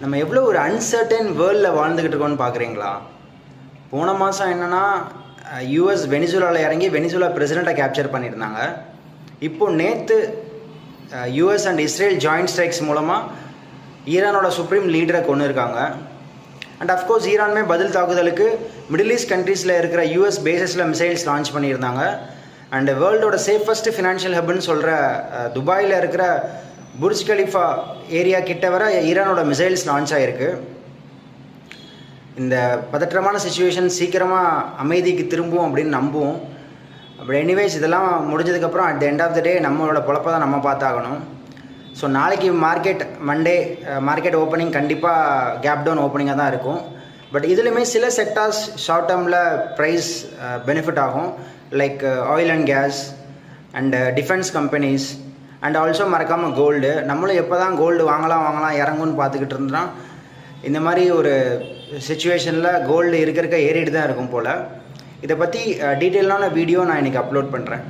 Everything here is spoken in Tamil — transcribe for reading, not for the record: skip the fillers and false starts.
நம்ம எவ்வளோ ஒரு அன்சர்டன் வேர்ல்டில் வாழ்ந்துக்கிட்டு இருக்கோம்னு பார்க்குறீங்களா? போன மாதம் என்னென்னா யூஎஸ் வெனிசுலாவில் இறங்கி வெனிசுலா பிரசிடெண்ட்டை கேப்சர் பண்ணியிருந்தாங்க. இப்போது நேற்று US and Israel joint strikes மூலமாக ஈரானோட சுப்ரீம் லீடரை கொண்டு இருக்காங்க. அண்ட் அஃப்கோர்ஸ் ஈரானுமே பதில் தாக்குதலுக்கு மிடில் ஈஸ்ட் கண்ட்ரீஸில் இருக்கிற யூஎஸ் பேசஸில் மிசைல்ஸ் லான்ச் பண்ணியிருந்தாங்க. அண்டு வேர்ல்டோட சேஃபஸ்ட் ஃபினான்ஷியல் ஹப்னு சொல்கிற துபாயில் இருக்கிற புர்ஜ் கலிஃபா ஏரியா கிட்ட வர ஈரானோட மிசைல்ஸ் லான்ச் ஆகிருக்கு. இந்த பதற்றமான சுச்சுவேஷன் சீக்கிரமாக அமைதிக்கு திரும்பும் அப்படின்னு நம்புவோம். அப்படி எனிவேஸ் இதெல்லாம் முடிஞ்சதுக்கப்புறம் at the end of the day நம்மளோட பொழப்பை தான் நம்ம பார்த்தாகணும். ஸோ நாளைக்கு மண்டே மார்க்கெட் ஓப்பனிங் கண்டிப்பாக கேப் டவுன் ஓப்பனிங்காக தான் இருக்கும். பட் இதுலையுமே சில செக்டார்ஸ் ஷார்ட் டேர்மில் ப்ரைஸ் பெனிஃபிட் ஆகும். Like oil and gas and defence companies and also மறக்காமல் கோல்டு. நம்மளும் எப்போ தான் கோல்டு வாங்கலாம் இறங்கும்னு பார்த்துக்கிட்டு இருந்தோம். இந்த மாதிரி ஒரு சுச்சுவேஷனில் கோல்டு இருக்க ஏறிட்டு தான் இருக்கும் போல். இதை பற்றி டீட்டெயிலான வீடியோ நான் இன்றைக்கி அப்லோட் பண்ணுறேன்.